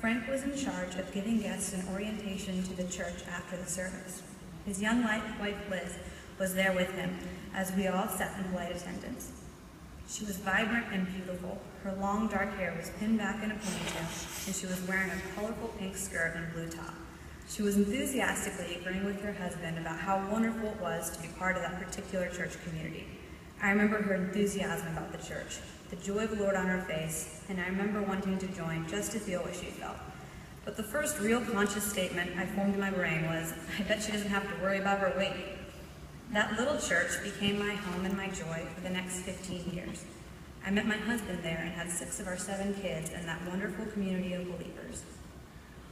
Frank was in charge of giving guests an orientation to the church after the service. His young wife, Liz, was there with him as we all sat in polite attendance. She was vibrant and beautiful. Her long dark hair was pinned back in a ponytail, and she was wearing a colorful pink skirt and blue top. She was enthusiastically agreeing with her husband about how wonderful it was to be part of that particular church community. I remember her enthusiasm about the church, the joy of the Lord on her face, and I remember wanting to join just to feel what she felt. But the first real conscious statement I formed in my brain was, I bet she doesn't have to worry about her weight. That little church became my home and my joy for the next 15 years. I met my husband there and had 6 of our 7 kids in that wonderful community of believers.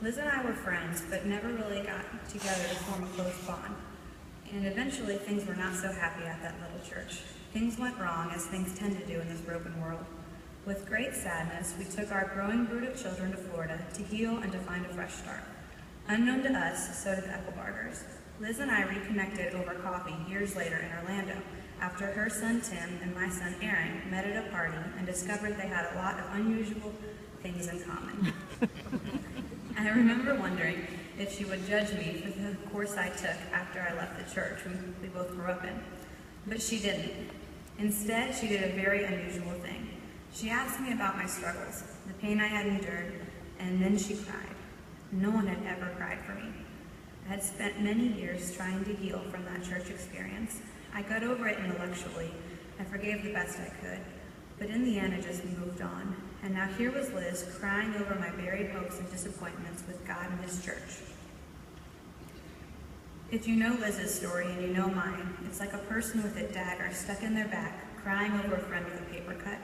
Liz and I were friends, but never really got together to form a close bond. And eventually things were not so happy at that little church. Things went wrong, as things tend to do in this broken world. With great sadness, we took our growing brood of children to Florida to heal and to find a fresh start. Unknown to us, so did the Ecklebargers. Liz and I reconnected over coffee years later in Orlando, after her son Tim and my son Aaron met at a party and discovered they had a lot of unusual things in common. I remember wondering if she would judge me for the course I took after I left the church we both grew up in. But she didn't. Instead, she did a very unusual thing. She asked me about my struggles, the pain I had endured, and then she cried. No one had ever cried for me. I had spent many years trying to heal from that church experience. I got over it intellectually. I forgave the best I could. But in the end, I just moved on. And now here was Liz crying over my buried hopes and disappointments with God and his church. If you know Liz's story and you know mine, it's like a person with a dagger stuck in their back, crying over a friend with a paper cut.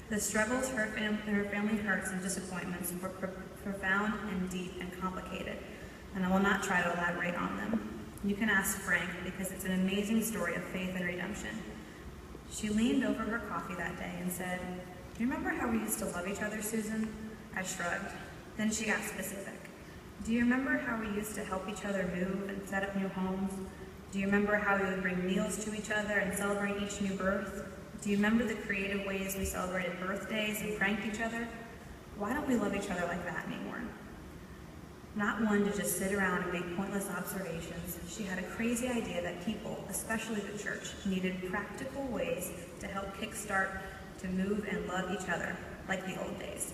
The struggles her family hurts and disappointments were profound and deep and complicated, and I will not try to elaborate on them. You can ask Frank, because it's an amazing story of faith and redemption. She leaned over her coffee that day and said, "Do you remember how we used to love each other, Susan?" I shrugged. Then she got specific. "Do you remember how we used to help each other move and set up new homes? Do you remember how we would bring meals to each other and celebrate each new birth? Do you remember the creative ways we celebrated birthdays and pranked each other? Why don't we love each other like that anymore?" Not one to just sit around and make pointless observations, she had a crazy idea that people, especially the church, needed practical ways to help kickstart to move and love each other, like the old days.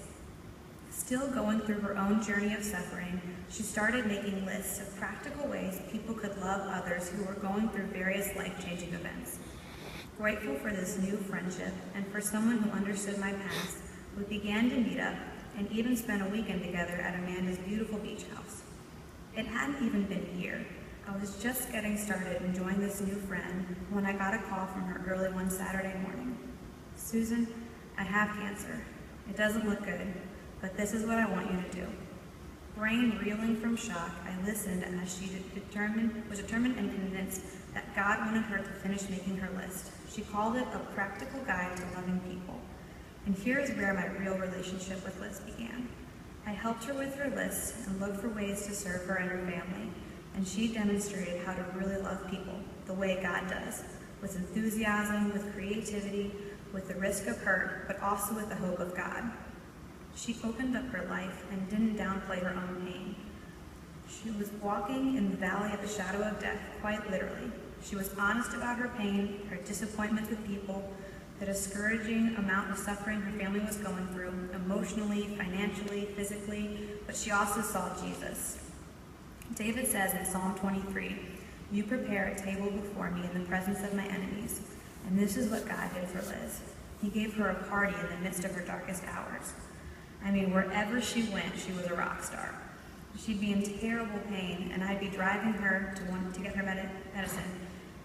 Still going through her own journey of suffering, she started making lists of practical ways people could love others who were going through various life-changing events. Grateful for this new friendship and for someone who understood my past, we began to meet up and even spent a weekend together at Amanda's beautiful beach house. It hadn't even been a year. I was just getting started enjoying this new friend when I got a call from her early one Saturday morning. "Susan, I have cancer. It doesn't look good, but this is what I want you to do." Brain reeling from shock, I listened as she was determined and convinced that God wanted her to finish making her list. She called it a practical guide to loving people. And here is where my real relationship with Liz began. I helped her with her list and looked for ways to serve her and her family, and she demonstrated how to really love people the way God does, with enthusiasm, with creativity, with the risk of hurt, but also with the hope of God. She opened up her life and didn't downplay her own pain. She was walking in the valley of the shadow of death, quite literally. She was honest about her pain, her disappointment with people, the discouraging amount of suffering her family was going through, emotionally, financially, physically, but she also saw Jesus. David says in Psalm 23, "You prepare a table before me in the presence of my enemies." And this is what God did for Liz. He gave her a party in the midst of her darkest hours. I mean, wherever she went, she was a rock star. She'd be in terrible pain, and I'd be driving her to get her medicine,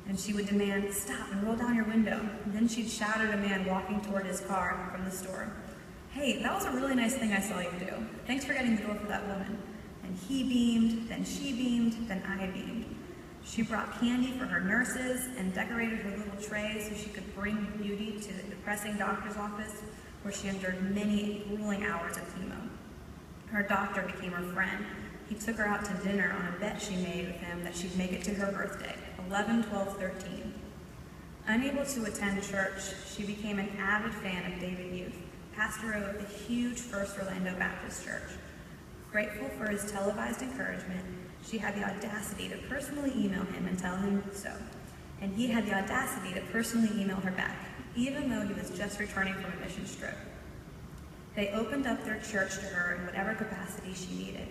and she would demand, "Stop and roll down your window." And then she'd shout at a man walking toward his car from the store, "Hey, that was a really nice thing I saw you do. Thanks for getting the door for that woman." And he beamed, then she beamed, then I beamed. She brought candy for her nurses and decorated her little tray so she could bring beauty to the depressing doctor's office, where she endured many grueling hours of chemo. Her doctor became her friend. He took her out to dinner on a bet she made with him that she'd make it to her birthday, 11, 12, 13. Unable to attend church, she became an avid fan of David Youth, pastor of the huge First Orlando Baptist Church. Grateful for his televised encouragement, she had the audacity to personally email him and tell him so. And he had the audacity to personally email her back, even though he was just returning from a mission trip. They opened up their church to her in whatever capacity she needed.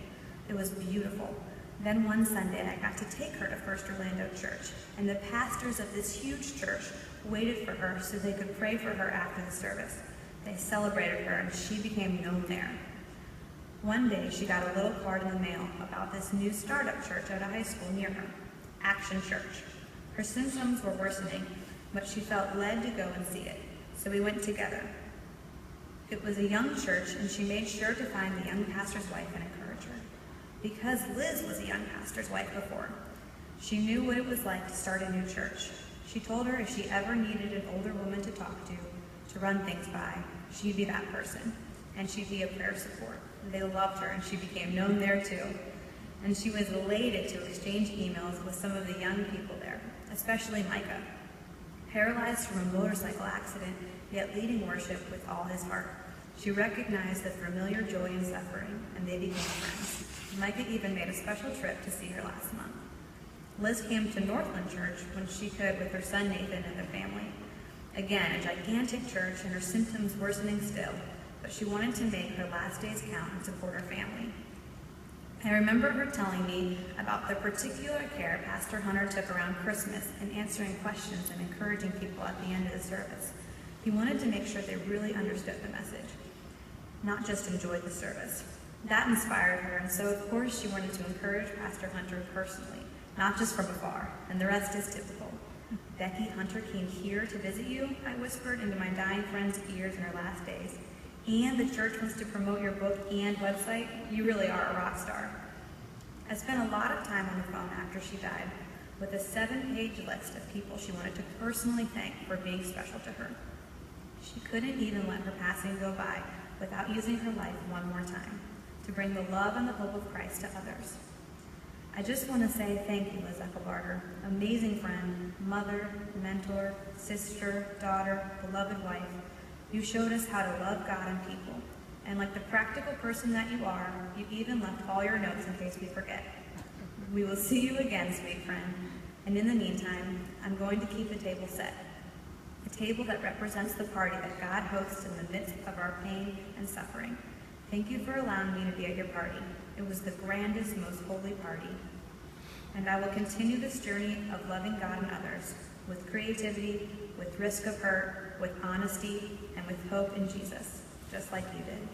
It was beautiful. Then one Sunday, I got to take her to First Orlando Church, and the pastors of this huge church waited for her so they could pray for her after the service. They celebrated her, and she became known there. One day, she got a little card in the mail about this new startup church at a high school near her, Action Church. Her symptoms were worsening, but she felt led to go and see it, so we went together. It was a young church, and she made sure to find the young pastor's wife and encourage her. Because Liz was a young pastor's wife before, she knew what it was like to start a new church. She told her if she ever needed an older woman to talk to run things by, she'd be that person, and she'd be a prayer support. They loved her, and she became known there too. And she was elated to exchange emails with some of the young people there, especially Micah. Paralyzed from a motorcycle accident, yet leading worship with all his heart. She recognized the familiar joy in suffering, and they became friends. Micah even made a special trip to see her last month. Liz came to Northland Church when she could with her son Nathan and their family. Again, a gigantic church and her symptoms worsening still, but she wanted to make her last days count and support her family. I remember her telling me about the particular care Pastor Hunter took around Christmas in answering questions and encouraging people at the end of the service. He wanted to make sure they really understood the message, not just enjoyed the service. That inspired her, and so of course she wanted to encourage Pastor Hunter personally, not just from afar, and the rest is typical. Becky, Hunter came here to visit you, I whispered into my dying friend's ears in her last days. And the church wants to promote your book and website. You really are a rock star. I spent a lot of time on the phone after she died with a 7-page list of people she wanted to personally thank for being special to her. She couldn't even let her passing go by without using her life one more time to bring the love and the hope of Christ to others. I just want to say thank you, Liz Eckelbarger, amazing friend, mother, mentor, sister, daughter, beloved wife. You showed us how to love God and people, and like the practical person that you are, you even left all your notes in case we forget. We will see you again, sweet friend, and in the meantime, I'm going to keep the table set, a table that represents the party that God hosts in the midst of our pain and suffering. Thank you for allowing me to be at your party. It was the grandest, most holy party. And I will continue this journey of loving God and others with creativity, with risk of hurt, with honesty, and with hope in Jesus, just like you did.